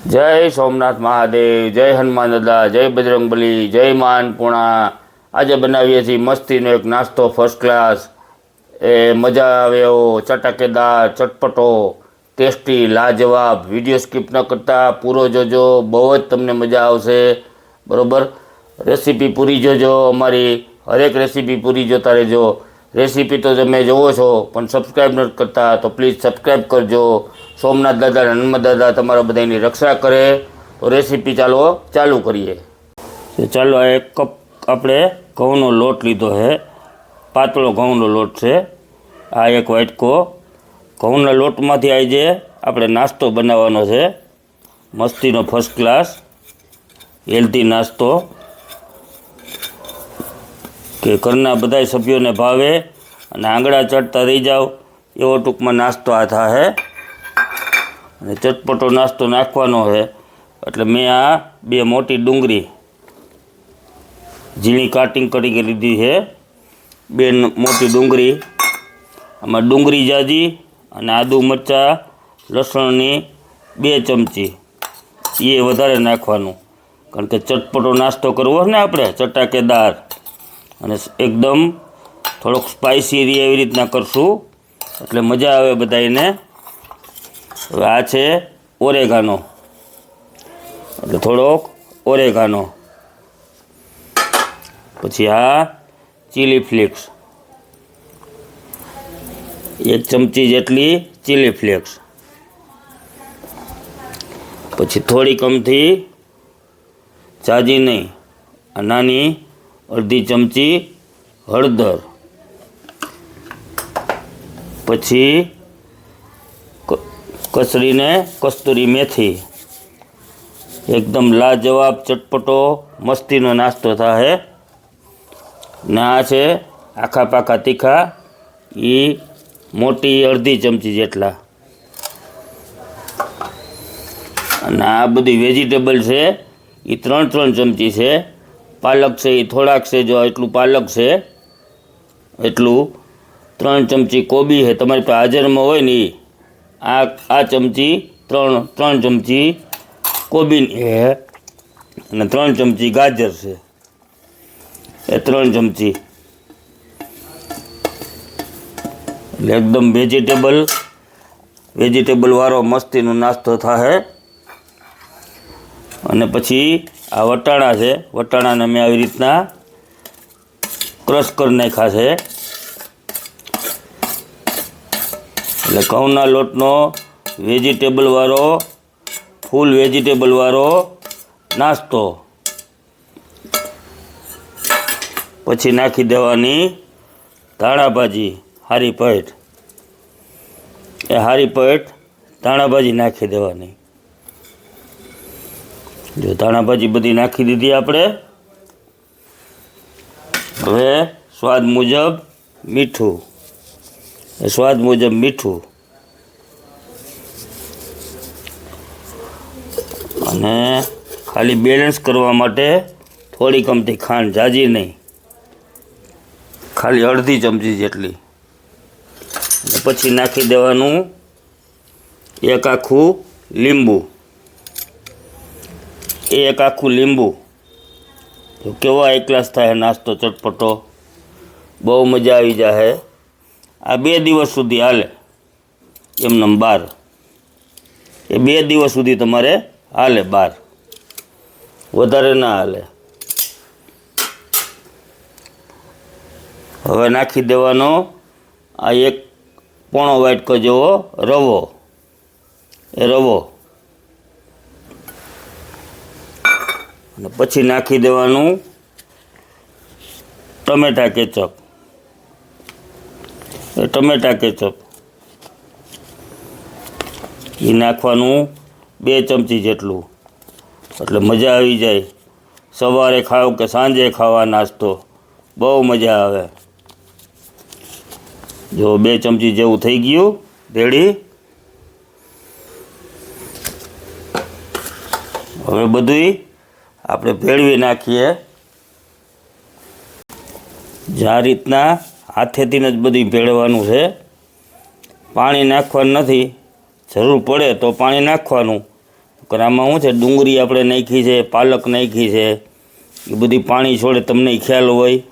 जय सोमनाथ महादेव, जय हनुमान दादा, जय बजरंगबली, जय मा अन्नपूर्णा। आज बनावीए छीए मस्तीनो एक नास्तो फर्स्ट क्लास। मजा आवे एवो चटकेदार, चटपटो, टेस्टी, लाजवाब। विडियो स्किप न करता पूरो जोजो, बहुत तमने मजा आवशे। बरोबर, रेसिपी पूरी जोजो। अमारी हरेक रेसिपी पूरी जोता रहेजो। रेसिपी तो तमे जोवो छो पण सब्सक्राइब न करता तो प्लीज सब्सक्राइब करजो। सोमनाथ दादा हनुमान दादा तमारा बधाईनी रक्षा करे। तो रेसिपी चालू करिए। तो चालो एक कप आपणे घऊंनो लोट लीधो है। पातळो घऊंनो लोट छे। आ एक वाटको घऊंना लोटमांथी आज आपणे नास्तो बनावવાનો छे। मस्तीनो फर्स्ट क्लास हेल्धी नास्तो के घરના બધા સભ્યોને ભાવે અને આંગળા ચડતા રહી જાઓ એવો ટૂંકમાં નાસ્તો આ થાય અને ચટપટો નાસ્તો નાખવાનો છે। એટલે મેં આ બે મોટી ડુંગળી ઝીણી કાટિંગ કરી લીધી છે। બે મોટી ડુંગળી, આમાં ડુંગળી જાજી અને આદુ મરચાં લસણની 2 ચમચી એ વધારે નાખવાનું, કારણ કે ચટપટો નાસ્તો કરવો છે ને આપણે, ચટાકેદાર અને એકદમ થોડોક સ્પાઇસી એવી રીતના કરશું એટલે મજા આવે બધાને। હવે આ છે ઓરેગાનો, એટલે થોડોક ઓરેગાનો। પછી આ ચીલી ફ્લેક્સ, 1 ચમચી જેટલી ચીલી ફ્લેક્સ। પછી થોડી કમથી જાજી નહીં, નાની अर्धी चमची हळदर। पछी कसरीने कस्तूरी मेथी। एकदम लाजवाब चटपटो मस्तीनो नास्तो थाय। ने आ छे आखा पाका तीखा, ई मोटी अर्धी चमची जेटला। अने आ बधी वेजिटेबल छे ई 3 चमची छे। पालक से थोड़ाक से, जो एटलू पालक से एटलू 3 चमची कोबी है तमारी पास हाजर में होय ने आ चमची 3 चमची कोबी है अने 3 चमची गाजर से ए 3 चमची। एकदम वेजिटेबल वाळो मस्तीनो नास्तो थाय। अने पछी आ वटाणा है, वटाणा ने मैं आई रीतना क्रश कर नाख्या है। એટલે ઘઉંના લોટનો વેજીટેબલ વાળો, ફૂલ વેજીટેબલ વાળો નાસ્તો। પછી નાખી દેવાની ધાણા ભાજી, હારી પેટ, એ હારી પેટ ધાણા ભાજી નાખી દેવાની। जो धाणा भाजी बधी नाखी दीधी आपणे। हवे स्वाद मुजब मीठू, स्वाद मुजब मीठू अने खाली बेलेंस करवा माटे थोड़ी कमती खांड, जाजी नहीं, खाली अर्धी चमची जेटली। पछी नाखी देवानुं 1 आखू लींबू, एक आखू लींबू। तो केवा एक ग्लास थाय नास्तो चटपटो, बहु मजा आई जाए। आ 2 दिवस सुधी हाले एमनेम बार, ए 2 दिवस सुधी तमारे हाले बार, वधारे ना हाले। हवे नाखी देवानो आ 1 पोणो वाटको जेवो रवो, ए रवो। અને પછી નાખી દેવાનું ટમેટા કેચપ, એ ટમેટા કેચપ એ નાખવાનું 2 ચમચી જેટલું, એટલે મજા આવી જાય। સવારે ખાઓ કે સાંજે ખાવા નાસ્તો બહુ મજા આવે। જો 2 ચમચી જેવું થઈ ગયું રેડી। હવે બધુંય આપણે ભેળવી નાખીએ। જે આ રીતના હાથેથી જ બધું ભેળવવાનું છે, પાણી નાખવાનું નથી। જરૂર પડે તો પાણી નાખવાનું, આમાં શું છે, ડુંગળી આપણે નાખી છે, પાલક નાખી છે, એ બધી પાણી છોડે, તમને ખ્યાલ હોય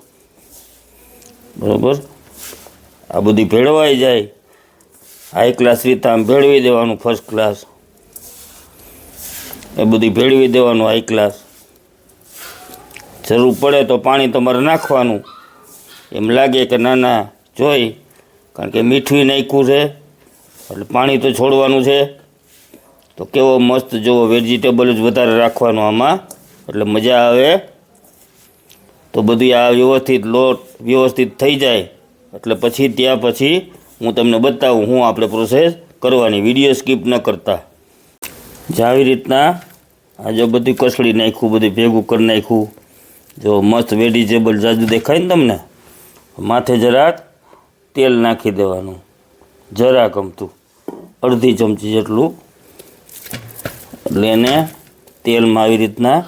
બરાબર. આ બધી ભેળવાઈ જાય, હાઈ ક્લાસ રીતે આમ ભેળવી દેવાનું, ફર્સ્ટ ક્લાસ એ બધી ભેળવી દેવાનું હાઈ ક્લાસ. જરૂર પડે તો પાણી તમારે નાખવાનું, એમ લાગે કે ના જોઈ, કારણ કે મીઠું નાખ્યું છે એટલે પાણી તો છોડવાનું છે. તો કેવો મસ્ત જોવો, વેજીટેબલ જ વધારે રાખવાનું આમાં એટલે મજા આવે. તો બધું આ વ્યવસ્થિત લોટ વ્યવસ્થિત થઈ જાય એટલે પછી ત્યાં પછી હું તમને બતાવું હું આપણે પ્રોસેસ કરવાની, વિડીયો સ્કીપ ન કરતા. જે આવી રીતના આ જો બધું કસળી નાખ્યું, બધું ભેગું કરી નાખ્યું, જો મસ્ત વેજીટેબલ જાજુ દેખાય ને તમને. માથે જરાક તેલ નાખી દેવાનું, જરાક અમથું, અડધી ચમચી જેટલું, એટલે એને તેલમાં આવી રીતના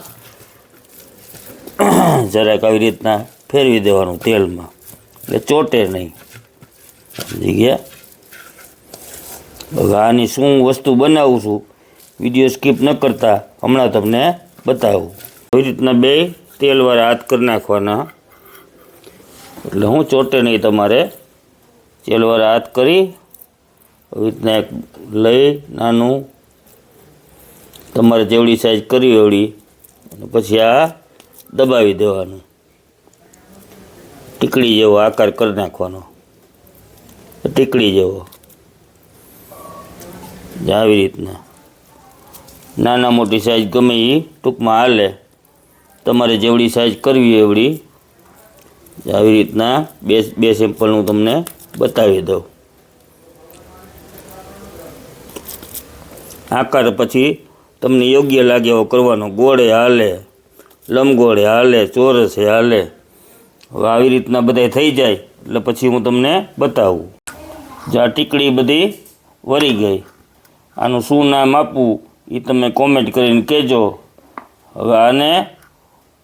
જરાક આવી રીતના ફેરવી દેવાનું તેલમાં, એટલે ચોટે નહીં. સમજી ગયા? હવે આની શું વસ્તુ બનાવું છું, વિડીયો સ્કીપ ન કરતા હમણાં તમને બતાવું. આવી રીતના બે તેલવાળા હાથ કરી નાખવાના, એટલે હું ચોટે નહીં તમારે. તેલવાળા હાથ કરી આવી રીતના એક લઈ નાનું, તમારે જેવડી સાઈઝ કરવી એવડી, અને પછી આ દબાવી દેવાનું, ટીકડી જેવો આકાર કરી નાખવાનો, ટીકડી જેવો. આવી રીતના નાના મોટી સાઈઝ ગમે એ ટૂંકમાં હાલે, તમારે જેવડી સાઈઝ કરવી એવડી. આવી રીતના બે સેમ્પલ હું તમને બતાવી દઉં. આકાર પછી તમને યોગ્ય લાગે એવો કરવાનો, ગોળે હાલે, લંબગોળે હાલે, ચોરસે હાલે. હવે આવી રીતના બધા થઈ જાય એટલે પછી હું તમને બતાવું. જો આ ટીકડી બધી વળી ગઈ, આનું શું નામ આપવું એ તમે કોમેન્ટ કરીને કહેજો. હવે આને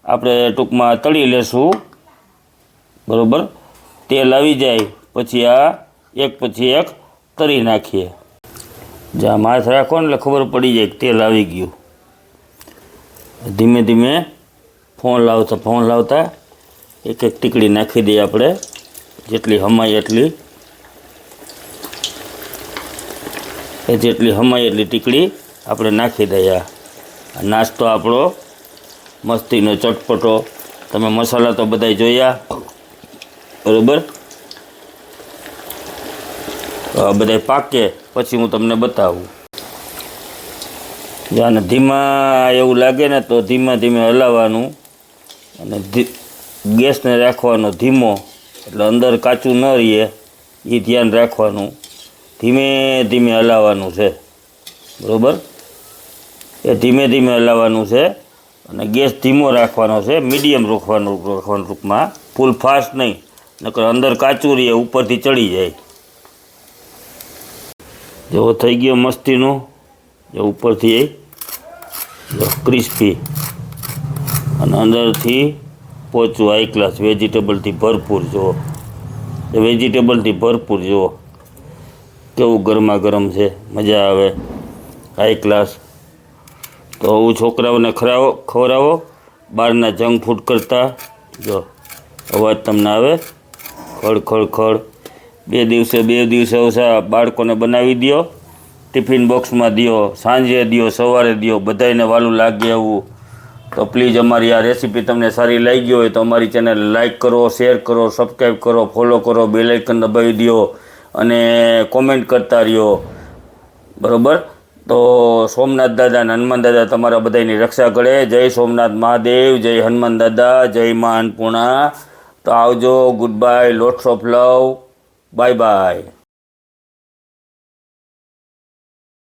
આપણે ટૂંકમાં તળી લેશું બરાબર. તેલ આવી જાય પછી આ એક પછી એક તળી નાખીએ. જ્યાં હાથ રાખો ને એટલે ખબર પડી જાય કે તેલ આવી ગયું. ધીમે ધીમે ફોન લાવતા એક એક ટીકડી નાખી દઈએ આપણે, જેટલી હમાય એટલી, જેટલી હમાય એટલી ટીકડી આપણે નાખી દઈએ. આ નાસ્તો આપણો મસ્તીનો ચટપટો. તમે મસાલા તો બધાય જોયા બરાબર. બધા પાકે પછી હું તમને બતાવું. જાને ધીમા એવું લાગે ને તો ધીમે ધીમે હલાવવાનું, અને ગેસને રાખવાનો ધીમો, એટલે અંદર કાચું ન રહે એ ધ્યાન રાખવાનું. ધીમે ધીમે હલાવવાનું છે બરાબર. એ ધીમે ધીમે હલાવવાનું છે, અને ગેસ ધીમો રાખવાનો છે, મીડિયમ રાખવાનું ટૂંકમાં, ફૂલ ફાસ્ટ નહીં, નકર અંદર કાચું રહે, ઉપરથી ચડી જાય. જેવો થઈ ગયો મસ્તીનો, જે ઉપરથી ક્રિસ્પી અને અંદરથી પોચું હાઈ ક્લાસ, વેજીટેબલથી ભરપૂર. જુઓ વેજીટેબલથી ભરપૂર, જુઓ કેવું ગરમા ગરમ છે, મજા આવે, હાઈ ક્લાસ. તો હું છોકરાઓને ખવડાવો બહારના જંક ફૂડ કરતાં. જો અવાજ તમને આવે, ખડ ખડ ખડ. બે દિવસે ઓછા બાળકોને બનાવી દો, ટિફિન બોક્સમાં દો, સાંજે દો, સવારે દો, બધાને વાલું લાગે એવું. તો પ્લીઝ અમારી આ રેસીપી તમને સારી લાગી હોય તો અમારી ચેનલ લાઇક કરો, શેર કરો, સબસ્ક્રાઈબ કરો, ફોલો કરો, બેલ આઇકન દબાવી દો અને કોમેન્ટ કરતા રહ્યો બરાબર. તો સોમનાથ દાદા અને હનુમાન દાદા તમારા બધાની રક્ષા કરે. જય સોમનાથ મહાદેવ, જય હનુમાન દાદા, જય મા અન્નપૂર્ણા. તો આવજો, good bye, lots of love, bye bye.